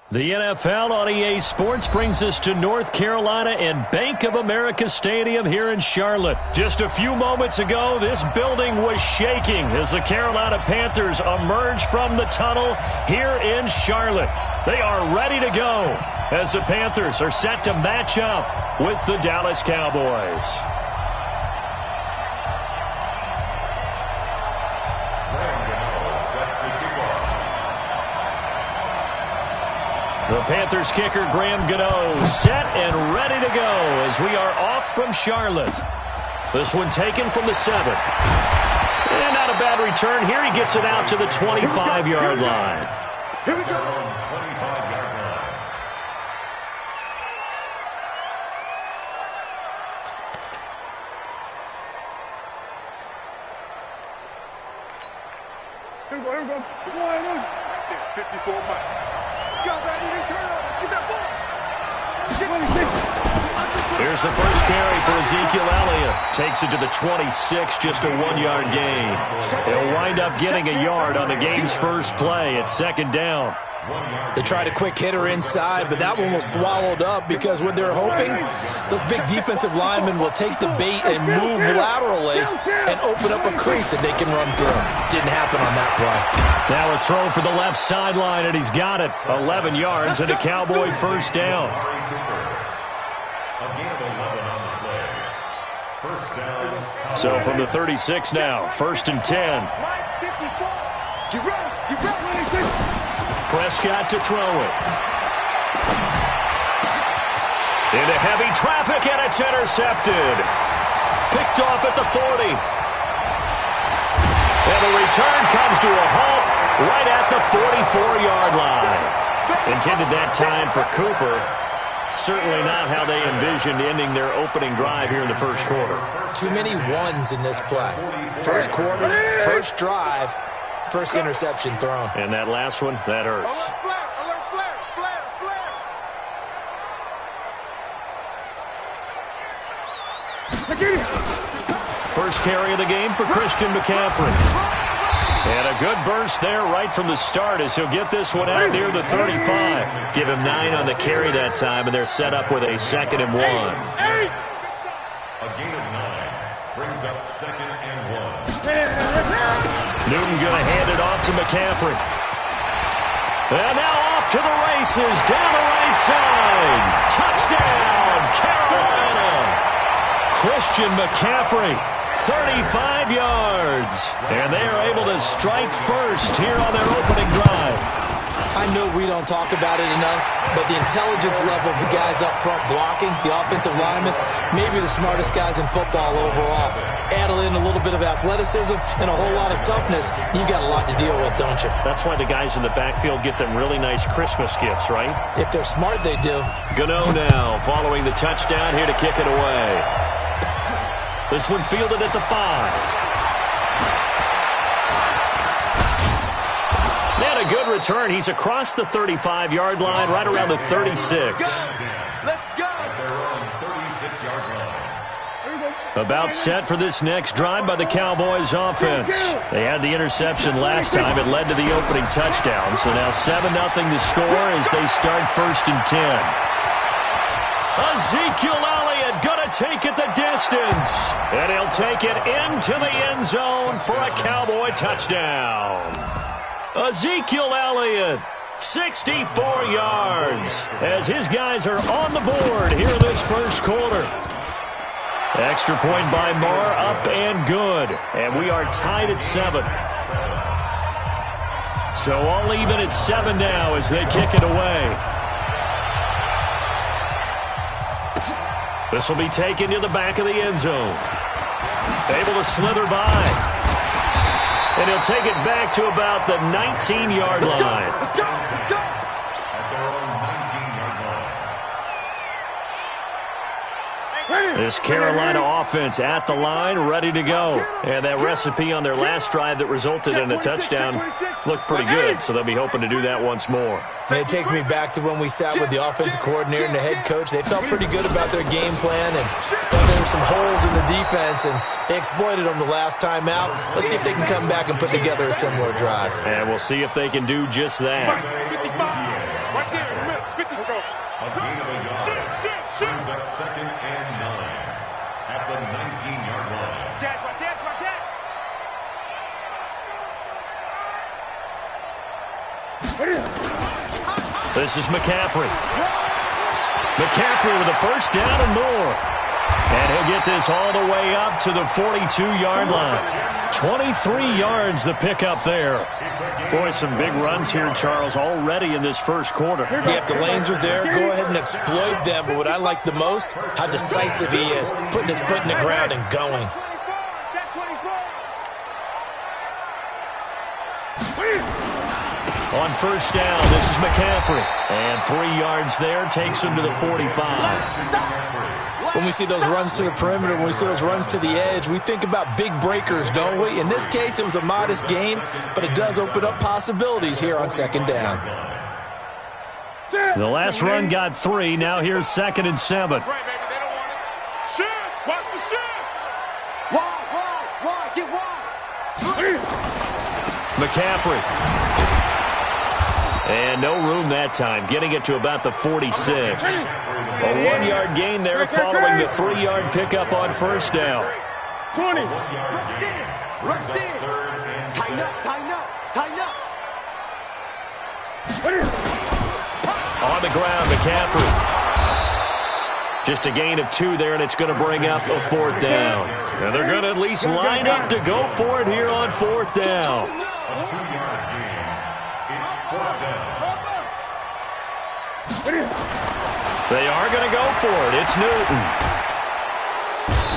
The NFL on EA Sports brings us to North Carolina and Bank of America Stadium here in Charlotte. Just a few moments ago, this building was shaking as the Carolina Panthers emerge from the tunnel here in Charlotte. They are ready to go as the Panthers are set to match up with the Dallas Cowboys. The Panthers kicker, Graham Gano, set and ready to go as we are off from Charlotte. This one taken from the 7. And not a bad return here. He gets it out to the 25-yard line. Here we go. 25-yard line. Here we go. Come on. 54 miles. Get that ball. Here's the first carry for Ezekiel Elliott. Takes it to the 26, just a 1-yard gain. He'll wind up getting a yard on the game's first play at second down. They tried a quick hitter inside, but that one was swallowed up because what they're hoping, those big defensive linemen will take the bait and move laterally and open up a crease that they can run through. Didn't happen on that play. Now a throw for the left sideline, and he's got it. 11 yards and a Cowboy first down. So from the 36 now, 1st and 10. Prescott to throw it. Into heavy traffic, and it's intercepted. Picked off at the 40. And the return comes to a halt right at the 44-yard line. Intended that time for Cooper. Certainly not how they envisioned ending their opening drive here in the first quarter. Too many ones in this play. First quarter, first drive, first interception thrown. And that last one, that hurts. First carry of the game for Christian McCaffrey. And a good burst there right from the start as he'll get this one out near the 35. Give him 9 on the carry that time, and they're set up with a 2nd and 1. A gain of 9 brings up 2nd and 1. Newton going to hand it off to McCaffrey. And now off to the races, down the right side. Touchdown, Carolina. Christian McCaffrey, 35 yards. And they are able to strike first here on their opening drive. I know we don't talk about it enough, but the intelligence level of the guys up front blocking, the offensive linemen, maybe the smartest guys in football overall. Add in a little bit of athleticism and a whole lot of toughness, you've got a lot to deal with, don't you? That's why the guys in the backfield get them really nice Christmas gifts, right? If they're smart, they do. Gano now following the touchdown here to kick it away. This one fielded at the 5. And a good return. He's across the 35-yard line, right around the 36. Let's go. About set for this next drive by the Cowboys offense. They had the interception last time. It led to the opening touchdown. So now 7-0 to score as they start 1st and 10. Ezekiel Elliott going to take it the distance. And he'll take it into the end zone for a Cowboy touchdown. Ezekiel Elliott, 64 yards, as his guys are on the board here in this first quarter. Extra point by Moore, up and good. And we are tied at 7. So all even at 7 now as they kick it away. This will be taken to the back of the end zone. Able to slither by. And he'll take it back to about the 19-yard line. Let's go. At their own 19-yard line. This Carolina offense at the line, ready to go. And that recipe on their last drive that resulted in a touchdown looked pretty good, so they'll be hoping to do that once more. And it takes me back to when we sat with the offensive coordinator and the head coach. They felt pretty good about their game plan and thought there were some holes in the defense, and they exploited them the last time out. Let's see if they can come back and put together a similar drive. And we'll see if they can do just that. 55. Right there. This is McCaffrey. McCaffrey with a first down and more. And he'll get this all the way up to the 42-yard line. 23 yards the pickup there. Boy, some big runs here, Charles, already in this first quarter. Yeah, if the lanes are there, go ahead and exploit them. But what I like the most, how decisive he is, putting his foot in the ground and going. On first down, this is McCaffrey. And 3 yards there, takes him to the 45. When we see those runs to the perimeter, when we see those runs to the edge, we think about big breakers, don't we? In this case, it was a modest gain, but it does open up possibilities here on second down. The last run got 3. Now here's 2nd and 7. That's right, baby. They don't want it. Shift. Watch the shift. Wide. Get wide. McCaffrey. And no room that time, getting it to about the 46. A 1-yard gain there following the 3-yard pickup on first down. 20. Rush in. Tighten up. On the ground, McCaffrey. Just a gain of 2 there, and it's going to bring up a 4th down. And they're going to at least line up to go for it here on 4th down. A 2-yard gain. It's 4th down. They are going to go for it. It's Newton.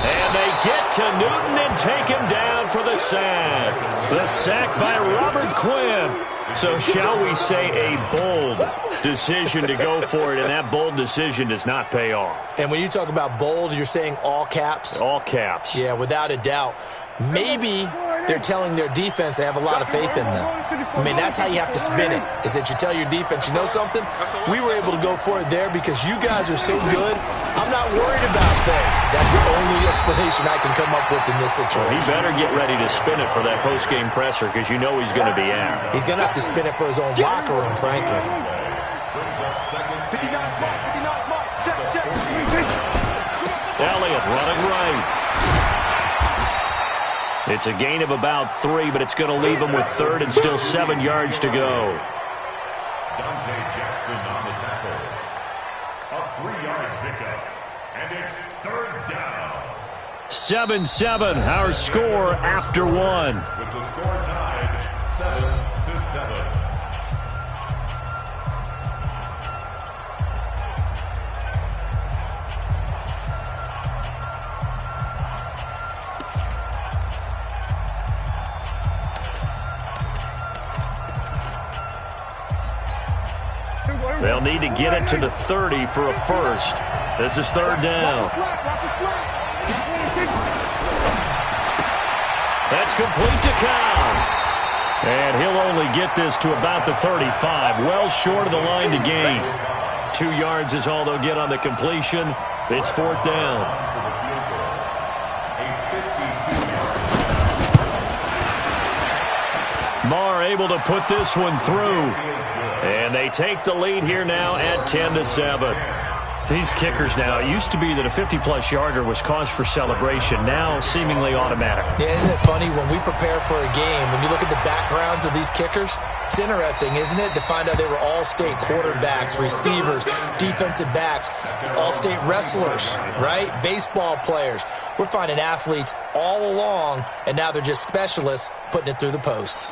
And they get to Newton and take him down for the sack. The sack by Robert Quinn. So shall we say a bold decision to go for it, and that bold decision does not pay off. And when you talk about bold, you're saying all caps? All caps. Yeah, without a doubt. Maybe they're telling their defense they have a lot of faith in them. I mean, that's how you have to spin it, is that you tell your defense, you know something? We were able to go for it there because you guys are so good. I'm not worried about things. That's the only explanation I can come up with in this situation. Well, he better get ready to spin it for that post-game presser because you know he's going to be out. He's going to have to spin it for his own locker room, frankly. Brings up 2nd. 59 mark. Check. Elliott running right. It's a gain of about 3, but it's going to leave him with 3rd and still 7 yards to go. Dante Jackson on the tackle. A 3-yard pickup. And it's 3rd down. 7-7, our score after 1. With the score tied 7-7. They'll need to get it to the 30 for a first. This is 3rd down. That's complete to Cobb. And he'll only get this to about the 35. Well short of the line to gain. 2 yards is all they'll get on the completion. It's 4th down. Marr able to put this one through. And they take the lead here now at 10-7. These kickers now, it used to be that a 50-plus yarder was cause for celebration. Now seemingly automatic. Yeah, isn't it funny when we prepare for a game, when you look at the backgrounds of these kickers, it's interesting, isn't it, to find out they were all-state quarterbacks, receivers, defensive backs, all-state wrestlers, right? Baseball players. We're finding athletes all along, and now they're just specialists putting it through the posts.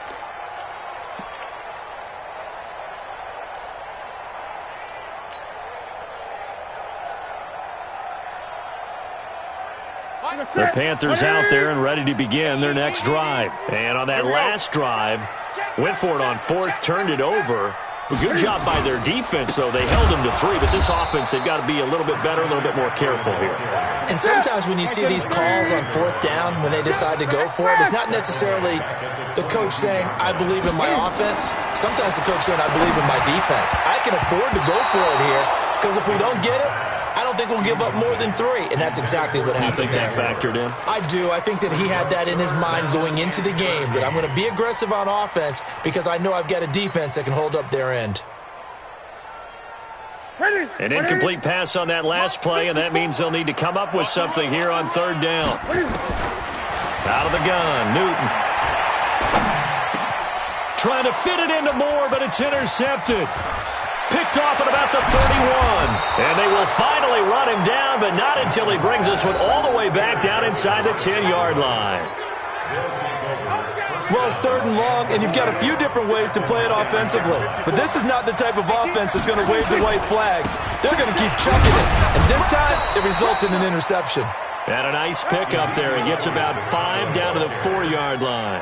The Panthers out there and ready to begin their next drive. And on that last drive, went for it on 4th, turned it over. Good job by their defense, though. They held them to 3, but this offense, they've got to be a little bit better, a little bit more careful here. And sometimes when you see these calls on 4th down, when they decide to go for it, it's not necessarily the coach saying, I believe in my offense. Sometimes the coach saying, I believe in my defense. I can afford to go for it here because if we don't get it, I don't think we'll give up more than 3, and that's exactly what happened. You think that factored in? I do. I think that he had that in his mind going into the game, that I'm going to be aggressive on offense because I know I've got a defense that can hold up their end. An incomplete pass on that last play, and that means they'll need to come up with something here on 3rd down. Out of the gun, Newton. Trying to fit it into Moore, but it's intercepted. Picked off at about the 31. And they will finally run him down, but not until he brings this one all the way back down inside the 10-yard line. Well, it's 3rd and long, and you've got a few different ways to play it offensively. But this is not the type of offense that's going to wave the white flag. They're going to keep chucking it. And this time, it results in an interception. And a nice pickup there. He gets about 5 down to the 4-yard line.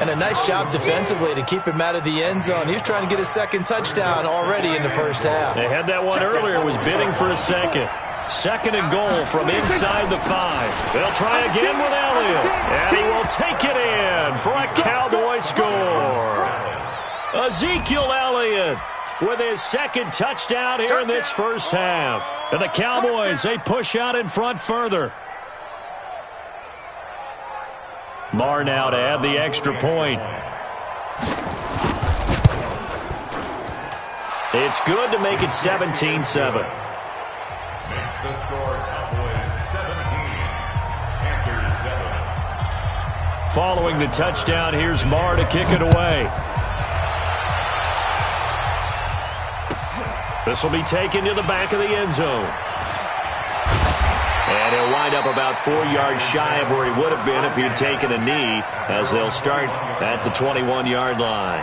And a nice job defensively to keep him out of the end zone. He was trying to get his 2nd touchdown already in the first half. They had that one earlier, was bidding for a second. 2nd and goal from inside the 5. They'll try again with Elliott. And he will take it in for a Cowboy score. Ezekiel Elliott with his 2nd touchdown here in this first half. And the Cowboys, they push out in front further. Marr now to add the extra point. It's good to make it 17-7. Makes the score Cowboys 17, Panthers 7. Following the touchdown, here's Marr to kick it away. This will be taken to the back of the end zone. And he'll wind up about 4 yards shy of where he would have been if he had taken a knee, as they'll start at the 21-yard line.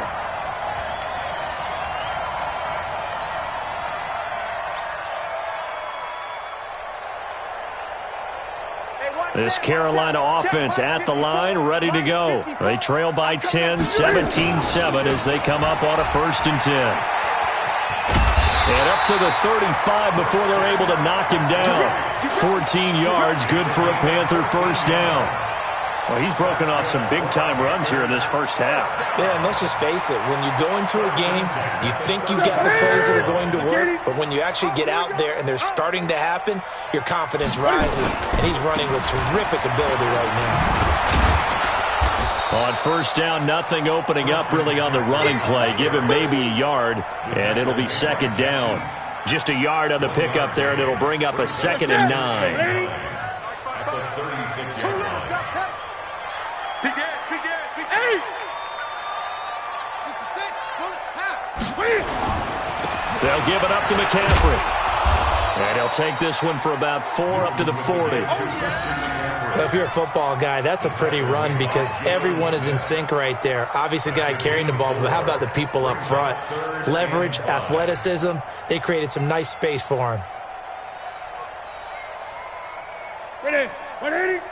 This Carolina offense at the line, ready to go. They trail by 10, 17-7 as they come up on a 1st and 10. And up to the 35 before they're able to knock him down. 14 yards, good for a Panther first down. Well, he's broken off some big-time runs here in this first half. Yeah, and let's just face it. When you go into a game, you think you got the plays that are going to work, but when you actually get out there and they're starting to happen, your confidence rises, and he's running with terrific ability right now. On first down, nothing opening up really on the running play. Give him maybe a yard, and it'll be 2nd down. Just a yard on the pickup there, and it'll bring up a 2nd and 9. At the 36-yard line. They'll give it up to McCaffrey. And he'll take this one for about 4 up to the 40. Well, if you're a football guy, that's a pretty run because everyone is in sync right there. Obviously, the guy carrying the ball, but how about the people up front? Leverage, athleticism, they created some nice space for him. Ready? 180.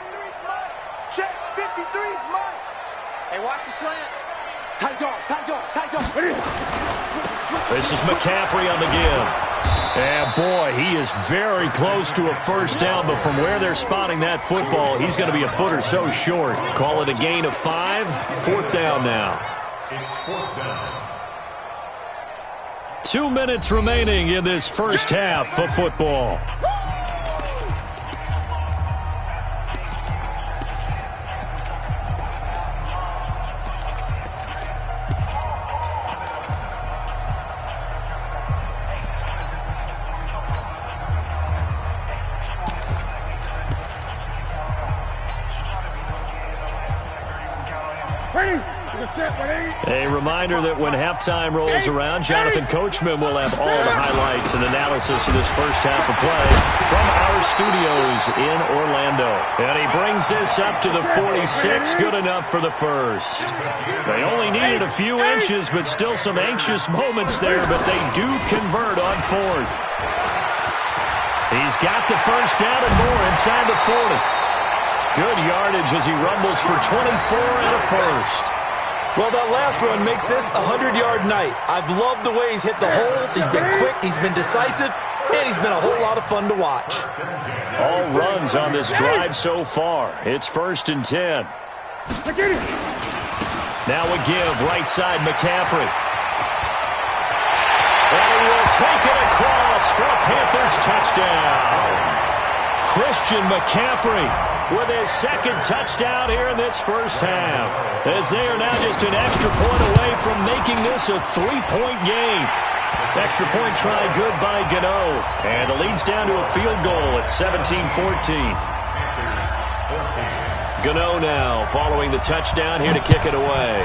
Check. 53's mine. Hey, watch the slant. Tight dog. Ready? This is McCaffrey on the give. And, boy, he is very close to a first down, but from where they're spotting that football, he's going to be a foot or so short. Call it a gain of 5. 4th down now. It's 4th down. 2 minutes remaining in this first half of football. A reminder that when halftime rolls around, Jonathan Coachman will have all the highlights and analysis of this first half of play from our studios in Orlando. And he brings this up to the 46, good enough for the first. They only needed a few inches, but still some anxious moments there, but they do convert on 4th. He's got the first down and more inside the 40. Good yardage as he rumbles for 24 and a first. Well, that last run makes this a 100-yard night. I've loved the way he's hit the holes. He's been quick, he's been decisive, and he's been a whole lot of fun to watch. All runs on this drive so far. It's 1st and 10. Now a give, right side, McCaffrey. And he will take it across for a Panthers touchdown. Christian McCaffrey with his 2nd touchdown here in this first half, as they are now just an extra point away from making this a 3-point game. Extra point try good by Gano, and it leads down to a field goal at 17-14. Gano now following the touchdown here to kick it away.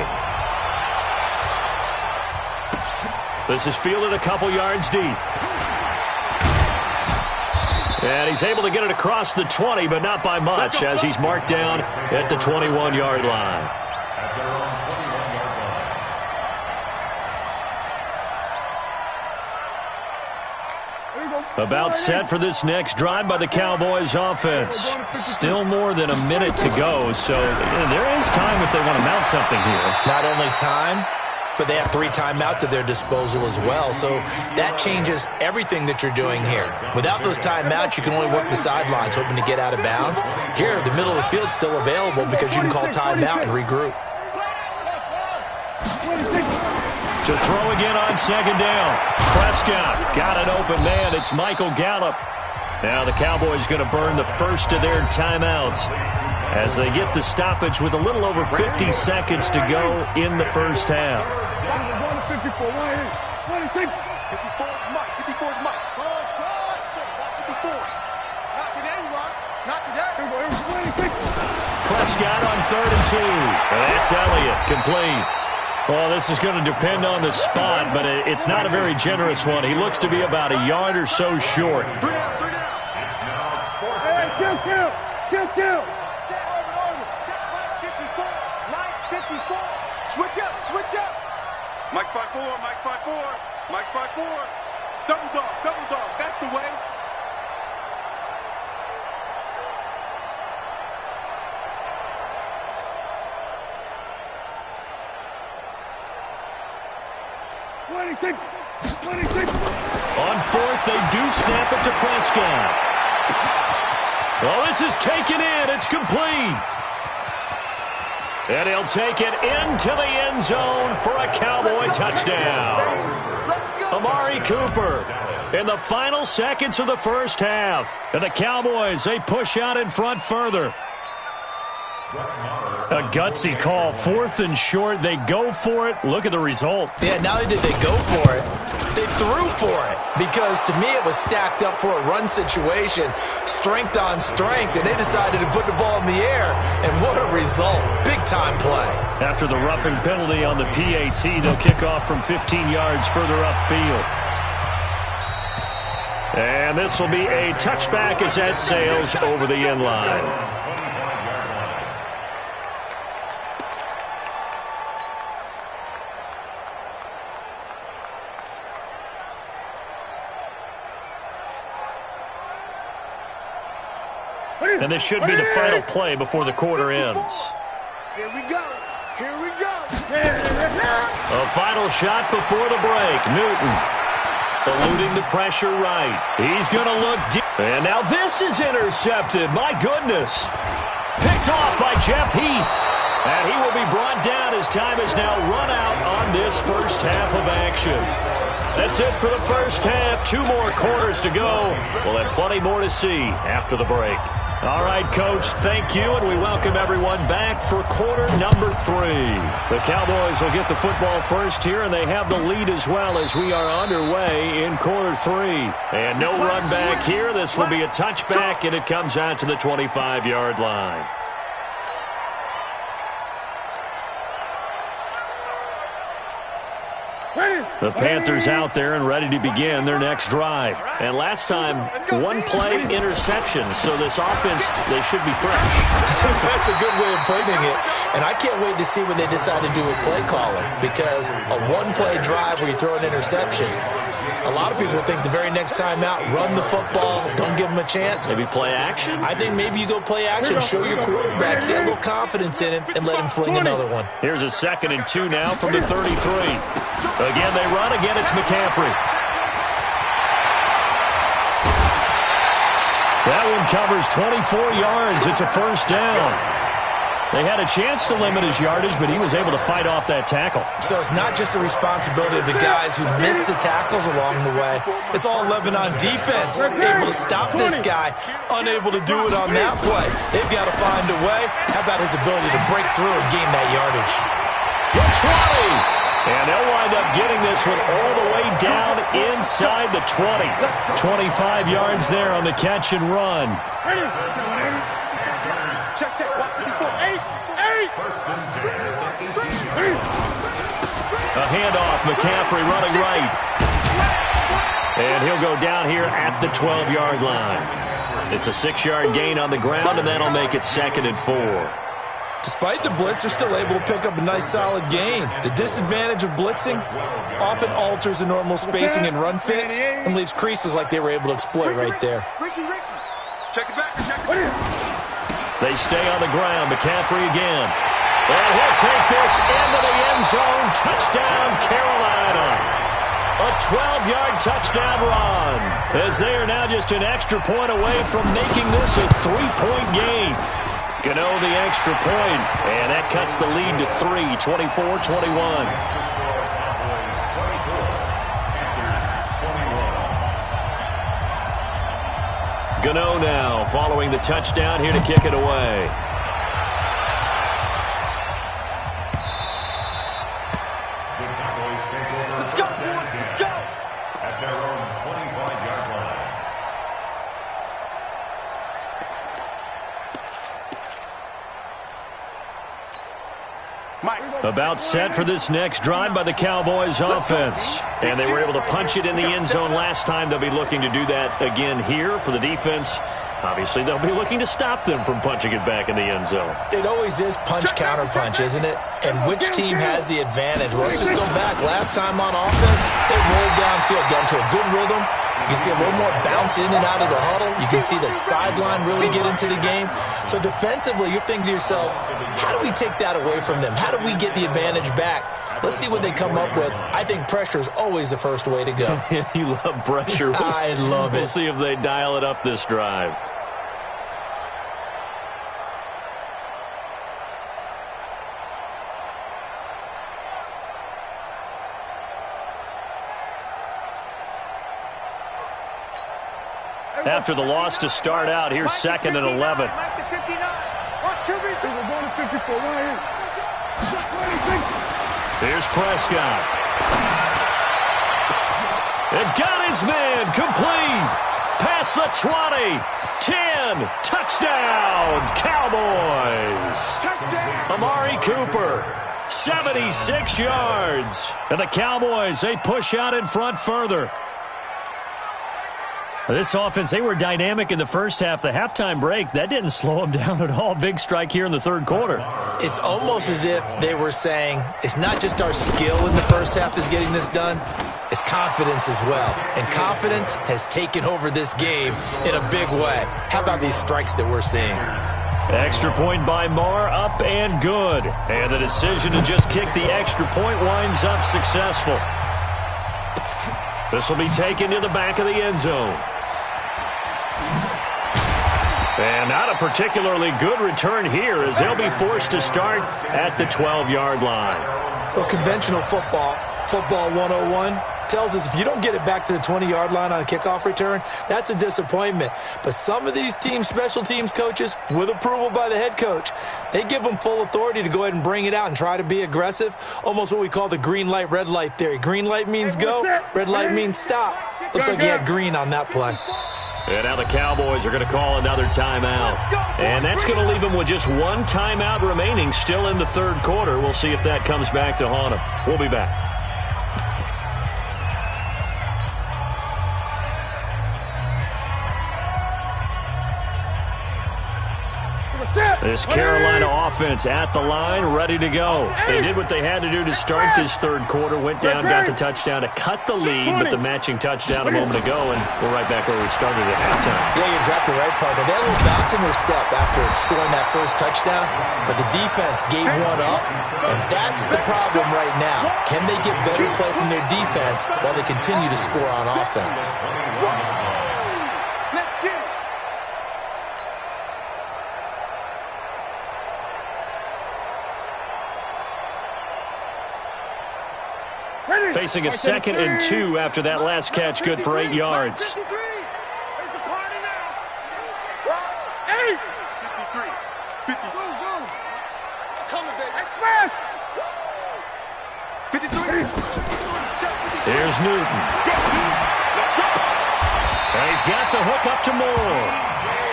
This is fielded a couple yards deep. And he's able to get it across the 20, but not by much, as he's marked down at the 21-yard line. About set for this next drive by the Cowboys offense. Still more than a minute to go, so there is time if they want to mount something here. Not only time, but they have 3 timeouts at their disposal as well, so that changes everything that you're doing here. Without those timeouts, you can only work the sidelines, hoping to get out of bounds. Here, the middle of the field's still available because you can call timeout and regroup. To throw again on second down. Prescott got an open man. It's Michael Gallup. Now the Cowboys going to burn the first of their timeouts as they get the stoppage with a little over 50 seconds to go in the first half. 54 is Mike. 54 is Mike. 54. Not today, you are. Not today. Prescott on 3rd and 2. That's Elliott, complete. Well, this is going to depend on the spot, but it's not a very generous one. He looks to be about a yard or so short. Kill. Switch up. Mike's 5-4, Mike's 5-4, Mike's 5-4. Double dog, that's the way. On 4th, they do snap it to Prescott. Well, this is taken in. It's complete. And he'll take it into the end zone for a Cowboy touchdown. Amari Cooper in the final seconds of the first half. And the Cowboys, they push out in front further. A gutsy call. 4th and short. They go for it. Look at the result. Yeah, not only did they go for it, they threw for it. Because to me, it was stacked up for a run situation. Strength on strength. And they decided to put the ball in the air. And what a result. Big-time play. After the roughing penalty on the PAT, they'll kick off from 15 yards further upfield. And this will be a touchback as that sails over the end line. And this should be the final play before the quarter ends. Here we go. A final shot before the break. Newton eluding the pressure right. He's going to look deep. And now this is intercepted. My goodness. Picked off by Jeff Heath. And he will be brought down as time is now run out on this first half of action. That's it for the first half. 2 more quarters to go. We'll have plenty more to see after the break. All right, Coach, thank you, and we welcome everyone back for quarter number 3. The Cowboys will get the football first here, and they have the lead as well as we are underway in quarter 3. And no run back here. This will be a touchback, and it comes out to the 25-yard line. The Panthers out there and ready to begin their next drive. And last time, 1 play interception, so this offense, they should be fresh. That's a good way of putting it. And I can't wait to see what they decide to do with play calling, because a 1-play drive where you throw an interception, a lot of people think the very next time out, run the football, don't give them a chance. Maybe play action? I think maybe you go play action, show your quarterback, get a little confidence in him, and let him fling another one. Here's a 2nd and 2 now from the 33. Again, they run. Again, it's McCaffrey. That one covers 24 yards. It's a first down. They had a chance to limit his yardage, but he was able to fight off that tackle. So it's not just the responsibility of the guys who missed the tackles along the way. It's all 11 on defense. Able to stop this guy, unable to do it on that play. They've got to find a way. How about his ability to break through and gain that yardage? The 20. And they'll wind up getting this one all the way down inside the 20. 25 yards there on the catch and run. Check. A handoff, McCaffrey running right. And he'll go down here at the 12-yard line. It's a 6-yard gain on the ground, and that'll make it 2nd and 4. Despite the blitz, they're still able to pick up a nice solid gain. The disadvantage of blitzing often alters the normal spacing and run fits and leaves creases like they were able to exploit right there. Check it back. Check it. They stay on the ground. McCaffrey again. And he'll take this into the end zone. Touchdown, Carolina. A 12-yard touchdown run, as they are now just an extra point away from making this a 3-point game. Gano the extra point, and that cuts the lead to 3, 24-21. Gano now following the touchdown here to kick it away. Let's go, boys. Let's go. At their own 25-yard line. About set for this next drive by the Cowboys offense. And they were able to punch it in the end zone last time. They'll be looking to do that again here for the defense. Obviously, they'll be looking to stop them from punching it back in the end zone. It always is punch-counter-punch, isn't it? And which team has the advantage? Well, let's just go back. Last time on offense, they rolled downfield, got into a good rhythm. You can see a little more bounce in and out of the huddle. You can see the sideline really get into the game. So defensively, you're thinking to yourself, how do we take that away from them? How do we get the advantage back? Let's see what they come up with. I think pressure is always the first way to go. You love pressure. I love it. We'll see if they dial it up this drive. After the loss to start out, here's 2nd and 11. Here's Prescott. It got his man complete. Past the 20. 10. Touchdown, Cowboys. Touchdown. Amari Cooper. 76 yards. And the Cowboys, they push out in front further. This offense, they were dynamic in the first half. The halftime break, that didn't slow them down at all. Big strike here in the third quarter. It's almost as if they were saying, it's not just our skill in the first half that's getting this done, it's confidence as well. And confidence has taken over this game in a big way. How about these strikes that we're seeing? Extra point by Marr, up and good. And the decision to just kick the extra point winds up successful. This will be taken to the back of the end zone. And not a particularly good return here, as they'll be forced to start at the 12-yard line. Well, conventional football 101, tells us if you don't get it back to the 20-yard line on a kickoff return, that's a disappointment. But some of these teams, special teams coaches, with approval by the head coach, they give them full authority to go ahead and bring it out and try to be aggressive, almost what we call the green light, red light theory. Green light means go, red light means stop. Looks like he had green on that play. And now the Cowboys are going to call another timeout. And that's going to leave them with just one timeout remaining still in the third quarter. We'll see if that comes back to haunt them. We'll be back. This Carolina offense at the line, ready to go. They did what they had to do to start this third quarter, went down, got the touchdown to cut the lead, but the matching touchdown a moment ago, and we're right back where we started at halftime. Yeah, you're exactly right, partner. They had a little bounce in their step after scoring that first touchdown, but the defense gave one up, and that's the problem right now. Can they get better play from their defense while they continue to score on offense? Facing a 2nd and 2 after that last catch, good for 8 yards. 53. There's a party now. 53. 50. Go. Coming, baby. Express. 53. Here's Newton. And he's got the hook up to Moore.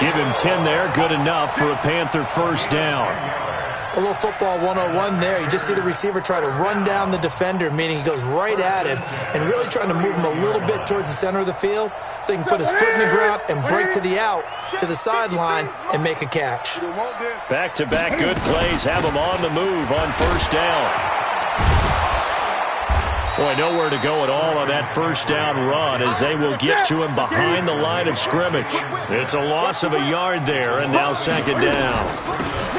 Give him 10 there, good enough for a Panther first down. A little football 101 there. You just see the receiver try to run down the defender, meaning he goes right at him and really trying to move him a little bit towards the center of the field so he can put his foot in the ground and break to the out, to the sideline, and make a catch. Back-to-back good plays have him on the move on first down. Boy, nowhere to go at all on that first down run as they will get to him behind the line of scrimmage. It's a loss of a yard there, and now second down.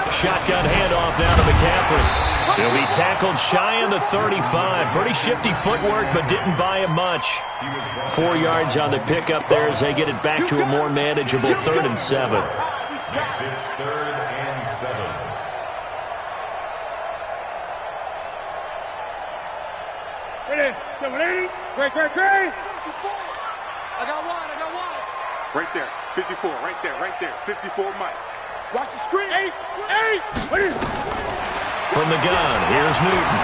Shotgun handoff now to McCaffrey. He'll be tackled shy of the 35. Pretty shifty footwork, but didn't buy him much. 4 yards on the pickup there as they get it back to a more manageable 3rd and 7. Makes it 3rd and 7. Ready? Great. I got one. Right there. 54. Right there. 54 Mike. Watch the screen. 8. Ready? From the gun, here's Newton.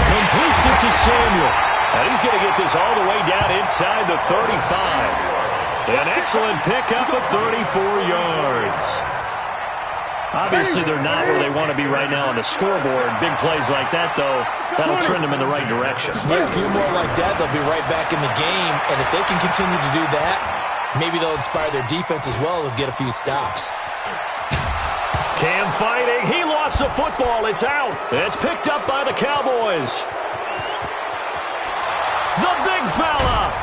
Completes it to Samuel. And he's going to get this all the way down inside the 35. An excellent pickup of 34 yards. Obviously, they're not where they want to be right now on the scoreboard. Big plays like that, though, that'll trend them in the right direction. Yeah, a few more like that, they'll be right back in the game. And if they can continue to do that, maybe they'll inspire their defense as well and get a few stops. Cam fighting. He lost the football. It's out. It's picked up by the Cowboys. The big fella.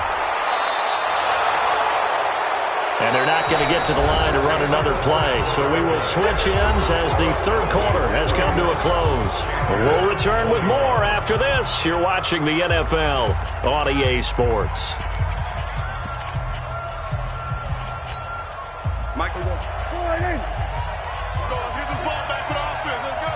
And they're not going to get to the line to run another play. So we will switch ends as the 3rd quarter has come to a close. We'll return with more after this. You're watching the NFL on EA Sports. Michael. Let's get this ball back for the offense. Let's go.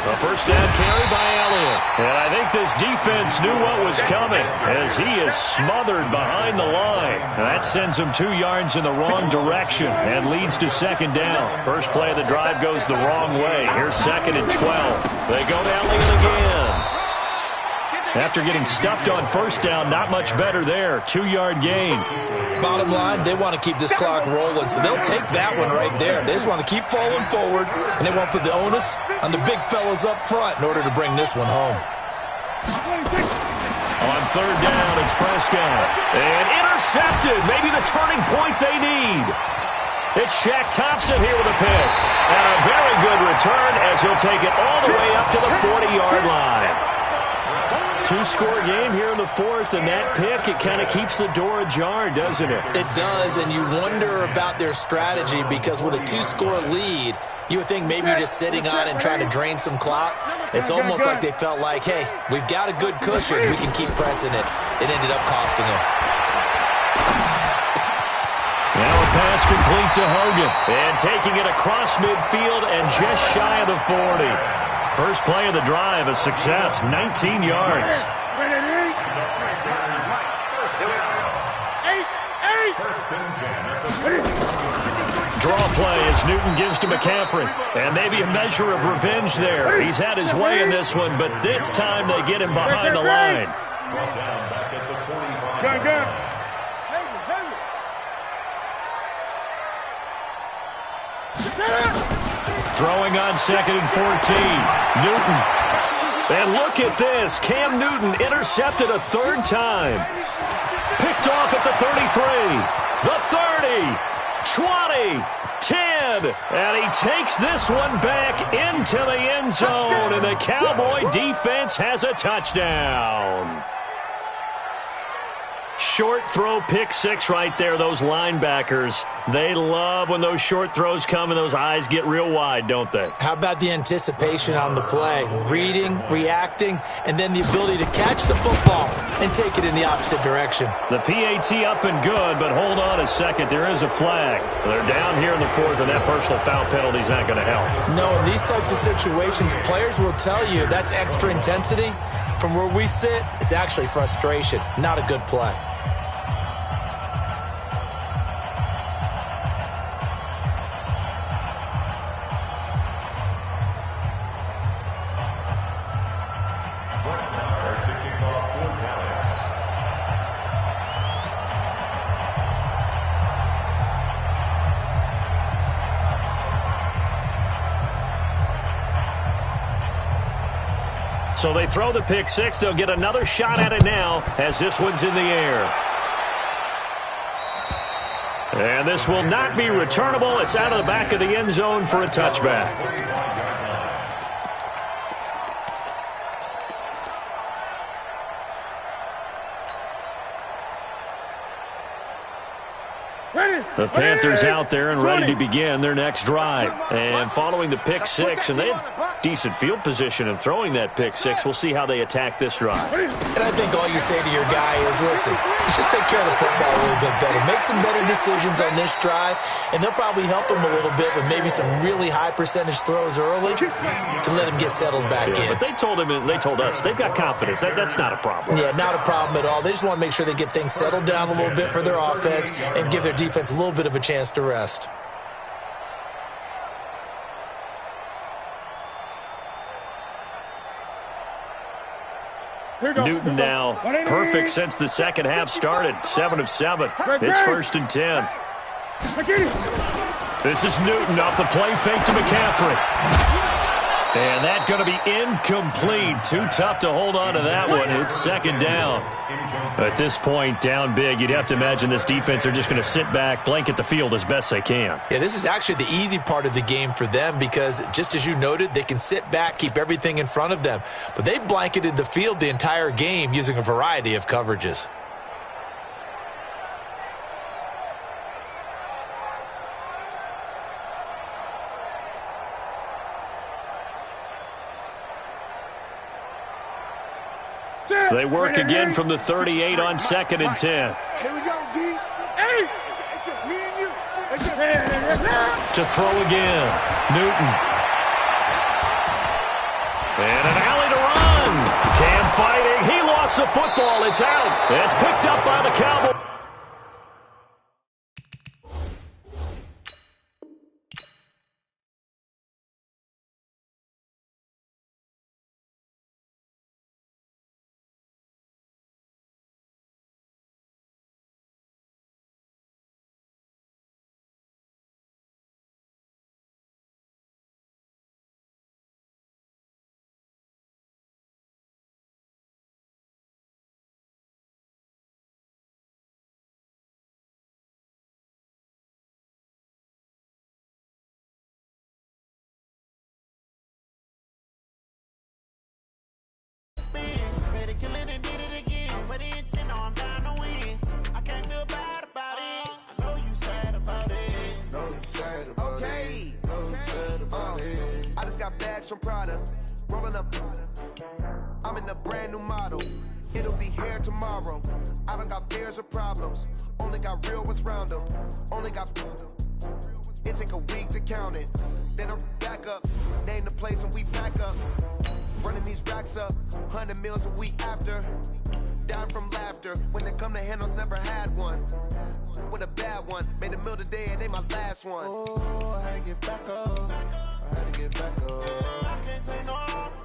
A first down carry by Elliott. And I think this defense knew what was coming as he is smothered behind the line. And that sends him 2 yards in the wrong direction and leads to second down. First play of the drive goes the wrong way. Here's 2nd and 12. They go to Elliott again. After getting stuffed on first down, not much better there. 2-yard gain. Bottom line, they want to keep this clock rolling, so they'll take that one right there. They just want to keep falling forward, and they want to put the onus on the big fellas up front in order to bring this one home. On 3rd down, it's Prescott. And intercepted. Maybe the turning point they need. It's Shaq Thompson here with a pick. And a very good return as he'll take it all the way up to the 40-yard line. 2-score game here in the 4th, and that pick, it kind of keeps the door ajar, doesn't it? It does, and you wonder about their strategy because with a 2-score lead, you would think maybe you're just sitting on it and trying to drain some clock. It's almost like they felt like, hey, we've got a good cushion. We can keep pressing it. It ended up costing them. Now a pass complete to Hogan, and taking it across midfield and just shy of the 40. First play of the drive, a success, 19 yards. Draw play as Newton gives to McCaffrey. And maybe a measure of revenge there. He's had his way in this one, but this time they get him behind the line. Throwing on 2nd and 14. Newton. And look at this. Cam Newton intercepted a 3rd time. Picked off at the 33. The 30. 20. 10. And he takes this one back into the end zone. And the Cowboy defense has a touchdown. Short throw, pick 6 right there. Those linebackers, they love when those short throws come and those eyes get real wide, don't they? How about the anticipation on the play? Reading, reacting, and then the ability to catch the football and take it in the opposite direction. The PAT up and good, but hold on a second. There is a flag. They're down here in the 4th, and that personal foul penalty is not going to help. No, in these types of situations, players will tell you that's extra intensity. From where we sit, it's actually frustration, not a good play. So they throw the pick six. They'll get another shot at it now as this one's in the air. And this will not be returnable. It's out of the back of the end zone for a touchback. The Panthers out there and ready to begin their next drive. And following the pick six, and they had decent field position in throwing that pick six. We'll see how they attack this drive. And I think all you say to your guy is, listen, just take care of the football a little bit better. Make some better decisions on this drive, and they'll probably help him a little bit with maybe some really high percentage throws early to let him get settled back in. But they told him and they told us they've got confidence. That's not a problem. Yeah, not a problem at all. They just want to make sure they get things settled down a little bit for their offense and give their defense a little bit of a chance to rest. Newton now perfect since the second half started. 7 of 7. It's 1st and 10. This is Newton off the play fake to McCaffrey. And that's going to be incomplete. Too tough to hold on to that one. It's 2nd down. At this point, down big, you'd have to imagine this defense are just going to sit back, blanket the field as best they can. Yeah, this is actually the easy part of the game for them because, just as you noted, they can sit back, keep everything in front of them. But they've blanketed the field the entire game using a variety of coverages. They work again from the 38 on 2nd and 10. Here we go, D. Hey, it's just me and you. It's just to throw again. Newton. And an alley to run. Cam fighting. He lost the football. It's out. It's picked up by the Cowboys. I just got bags from Prada, rolling up. I'm in a brand new model. It'll be here tomorrow. I don't got fears or problems. Only got real ones round them. Only got. It take a week to count it. Then I'm back up. Name the place and we pack up. Running these racks up. 100 meals a week after. Down from laughter. When they come to handles, never had one. With a bad one. Made a meal today and they my last one. Oh, I had to get back up. I had to get back up. I can't take no off.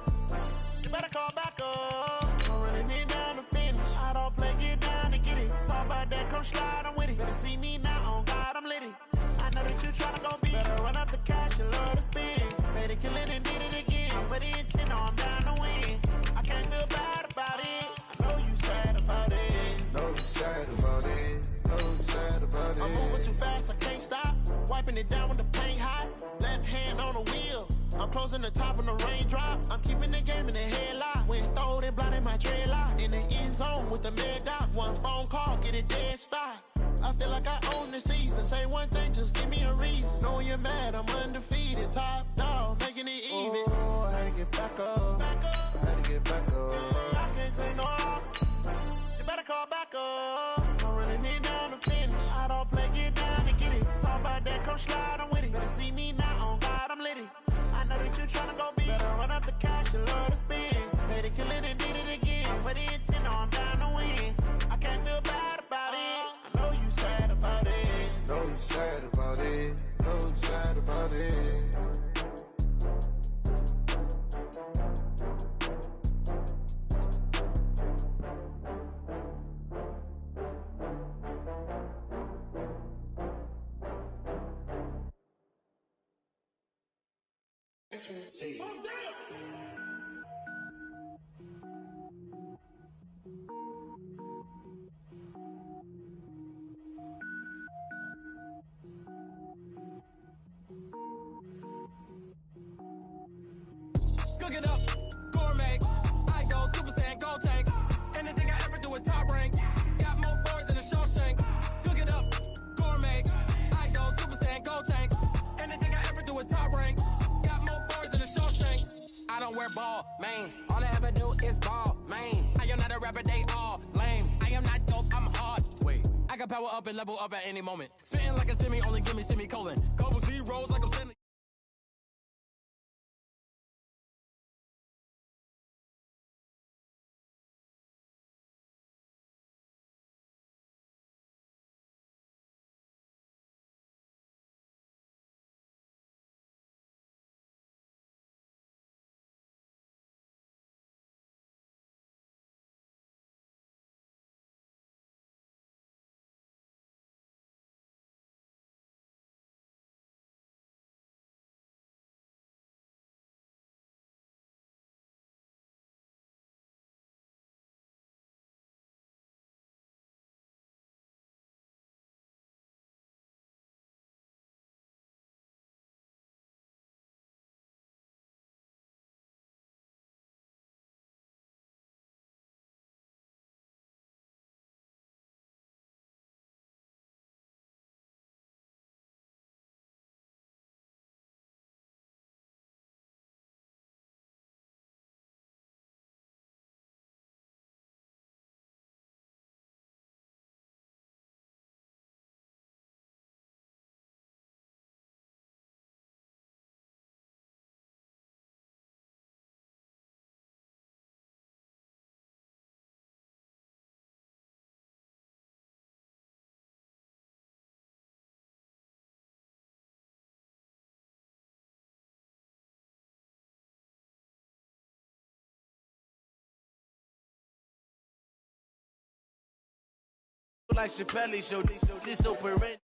You better call back up. I'm running it down to finish. I don't play, get down to get it. Talk about that, come slide, I'm with it. Better see me now, on God, I'm litty. I know that you tryna go big. Better run up the cash, you love to spin. Better kill it and did it again. But the intent, no, I'm down to win. I can't feel bad about it. I know you sad about it. Know you sad about it. Know you sad about it. I'm moving too fast, I can't stop. Wiping it down with the paint hot. Left hand on the wheel. I'm closing the top when the raindrop. I'm keeping the game in the headlock. When throwed and blinded my dreadlock. In the end zone with the mad dot. One phone call, get it dead stop. I feel like I own the season. Say one thing, just give me a reason. Knowing you're mad, I'm undefeated. Top dog, making it even. Oh, I had to get back up. I had to get back up. I can't take no off. You better call back up. I'm running it down to finish. I don't play, get down to get it. Talk about that, come slide, I'm with it. Better see me now, on God, I'm litty. I know that you tryna go big. Better run up the cash, you love to spin. Better kill it and did it again. But the intent, no, I'm down to win. I can't feel bad about it. I know you sad about it. Know you sad about it. Know you sad about it. wear ball mains. All I ever do is ball, man. I am not a rapper, they all lame. I am not dope, I'm hard. Wait, I can power up and level up at any moment. Spitting like a semi, only give me semicolon. Couple zeros like I'm sending. Like Chappelle show, this operate.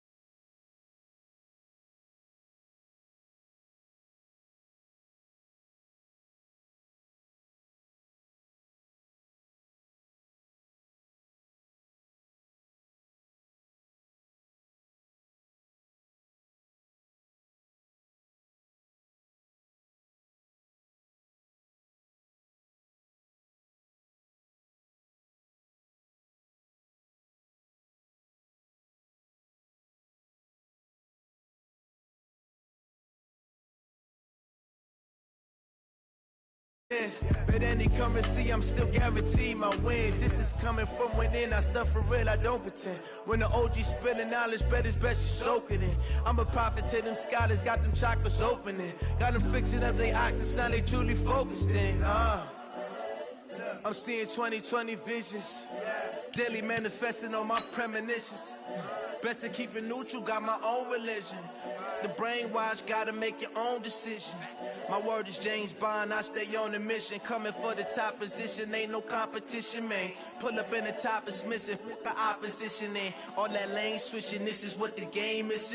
But any come and see, I'm still guaranteed my wins. This is coming from within, I stuff for real, I don't pretend. When the OG spilling knowledge, bet it's best you soak it in. I'm a prophet to them scholars, got them chakras opening. Got them fixing up they octaves, now they truly focused in. I'm seeing 2020 visions, daily manifesting on my premonitions. Best to keep it neutral, got my own religion. The brainwash, gotta make your own decision. My word is James Bond, I stay on the mission. Coming for the top position, ain't no competition, man. Pull up in the top is missing, fuck the opposition, and all that lane switching, this is what the game is.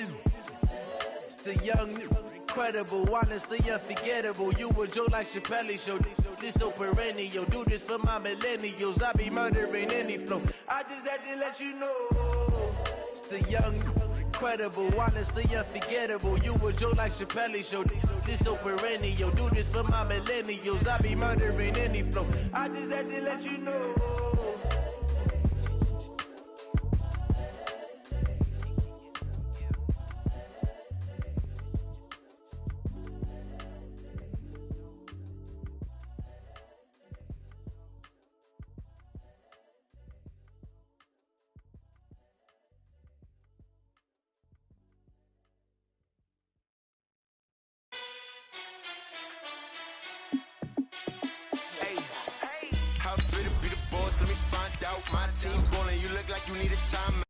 It's the young, incredible, honestly unforgettable. You a Joe like Chappelle show, this so perennial. Do this for my millennials, I be murdering any flow. I just had to let you know. It's the young, incredible, honestly unforgettable. You a Joe like Chappelle show, this so perennial. Do this for my millennials, I be murdering any flow. I just had to let you know. How fit to be the boss? Let me find out. My team ballin', you look like you need a timeout.